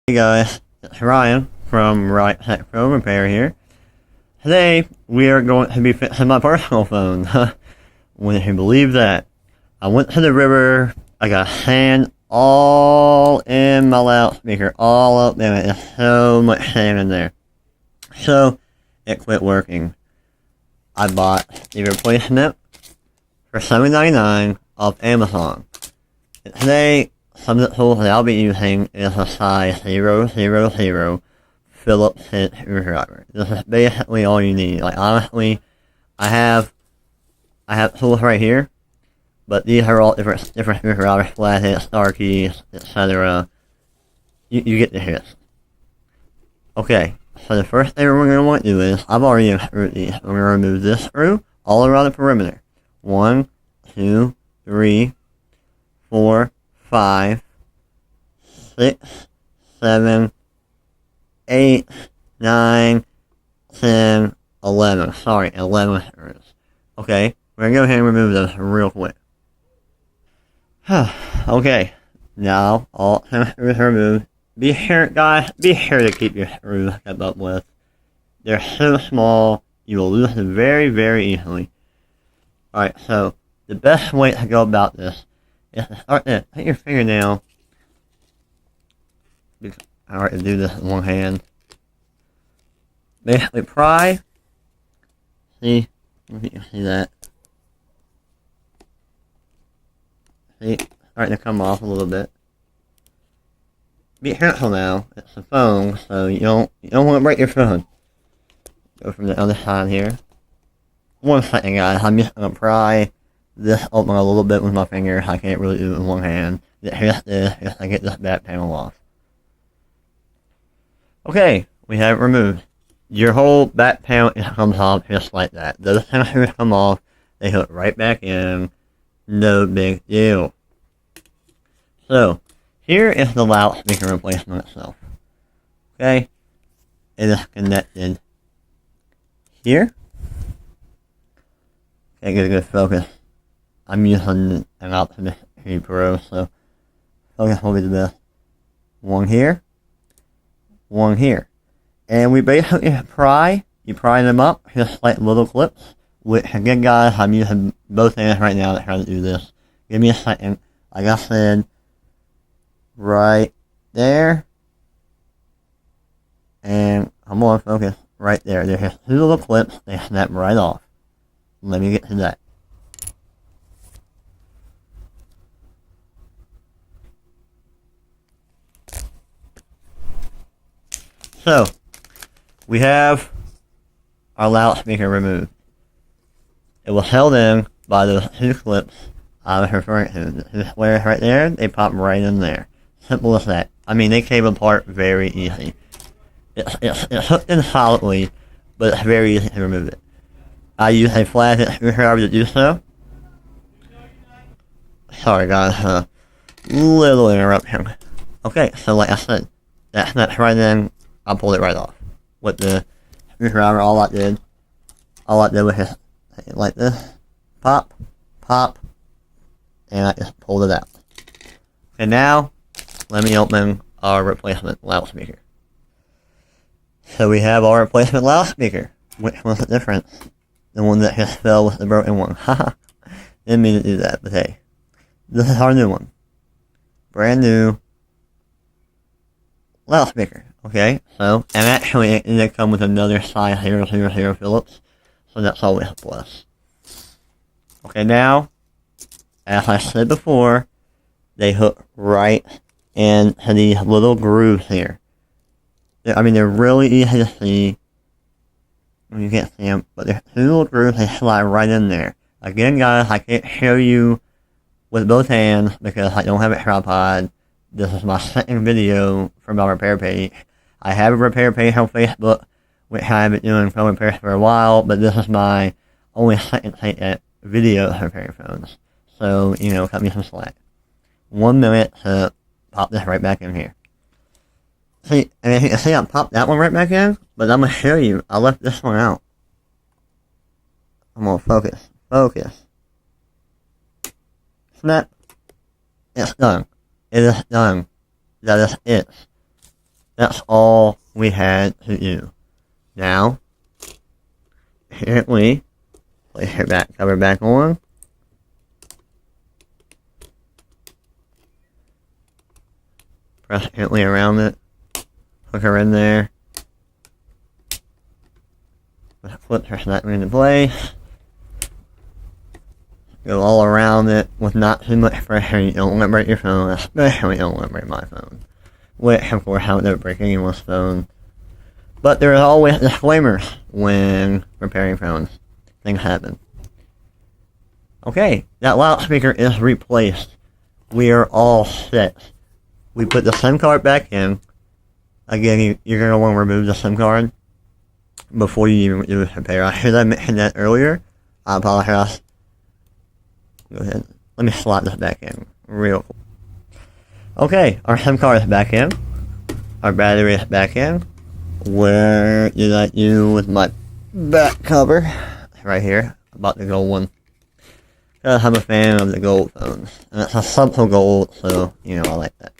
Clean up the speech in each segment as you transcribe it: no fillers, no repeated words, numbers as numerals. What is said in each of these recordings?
Hey guys, it's Ryan from Right Tech Pro Repair here. Today we are going to be fixing my personal phone. Wouldn't you believe that? I went to the river, I got sand all in my loudspeaker, all up there. There's so much sand in there. So it quit working. I bought the replacement for $7.99 off Amazon. And today, some of the tools that I'll be using is a size 000 Phillips head screwdriver. This is basically all you need. Like honestly, I have tools right here, but these are all different screwdrivers, flatheads, star keys, etc. You get the gist. Okay, so the first thing we're gonna want to do is I've already unscrewed these. We're gonna remove this screw all around the perimeter. 1, 2, 3, 4, 5, 6, 7, 8, 9, 10, 11. Sorry, 11 screws. Okay, we're gonna go ahead and remove those real quick. Okay, now all 10 screws are removed. Be sure, guys, be sure to keep your screws kept up with. They're so small, you will lose them very, very easily. Alright, so the best way to go about this is to start to take your fingernail. I like to do this in one hand. Basically pry. See? If you can see that. See? Starting to come off a little bit. Be careful now. It's a phone, so you don't want to break your phone. Go from the other side here. 1 second, guys. I'm just gonna pry this open a little bit with my fingers. I can't really do it in one hand. Just I get this back panel off. Okay, we have it removed. Your whole back panel comes off just like that. Those screws come off, they hook right back in. No big deal. So, here is the loudspeaker replacement itself. Okay, it is connected here. Okay, get a good focus. I'm using an Optimus 3 Pro, so focus will be the best. One here, one here. And we basically you pry them up, just like little clips. Which, again guys, I'm using both hands right now to try to do this. Give me a second. Like I said, right there. And I'm on focus right there. There's just 2 little clips, they snap right off. Let me get to that. So, we have our loudspeaker removed. It was held in by those 2 clips I was referring to. The squares right there, they pop right in there. Simple as that. I mean, they came apart very easy. It's hooked in solidly, but it's very easy to remove it. I use a flathead screwdriver to do so. Sorry guys, little interruption. Okay, so like I said, that's right in. I pulled it right off. With the screwdriver, all I did was just like this, pop, pop, and I just pulled it out. And now, let me open our replacement loudspeaker. So we have our replacement loudspeaker. Which one's the difference? The one that just fell with the broken one. Haha. Didn't mean to do that, but hey. This is our new one. Brand new loudspeaker. Okay, so, and actually it did come with another size 000 Phillips. So that's always a plus. Okay, now, as I said before, they hook right into these little grooves here. They're really easy to see. You can't see them, but there's 2 little grooves, they slide right in there. Again, guys, I can't show you with both hands because I don't have a tripod. This is my second video from my repair page. I have a repair page on Facebook, which I've been doing phone repairs for a while, but this is my only second take at video repairing phones. So, cut me some slack. 1 minute to pop this right back in here. See, and as you can see, I popped that one right back in, but I'm going to show you, I left this one out. I'm going to focus. Focus. Snap. It's done. It is done. That is it. That's all we had to do. Now, here we place your back cover back on. Press gently around it. Hook her in there. Flip her snapping into place. Go all around it with not too much pressure. You don't want to break your phone, especially you don't want to break my phone. Which, of course, I would never break anyone's phone. But there is always disclaimers when repairing phones. Things happen. Okay, that loudspeaker is replaced. We are all set. We put the SIM card back in. Again, you're going to want to remove the SIM card before you even do the repair. I should have mentioned that earlier. I apologize. Go ahead. Let me slide this back in real quick. Okay, our SIM card is back in. Our battery is back in. Where did I do with my back cover? Right here. About the gold one. Because I'm a fan of the gold phones. And it's a subtle gold, so, you know, I like that.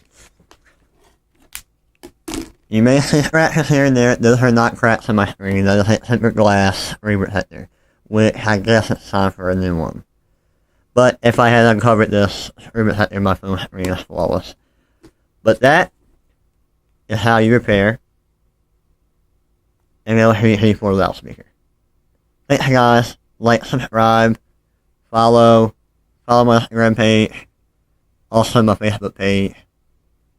You may see scratches here and there. Those are not cracks on my screen. That is a tempered glass screen protector. Which I guess it's time for a new one. But if I had uncovered this screen protector, my phone screen is flawless. But that is how you repair an LG34 loudspeaker. Thanks guys. Like, subscribe, follow my Instagram page, also my Facebook page.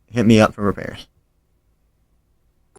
Hit me up for repairs.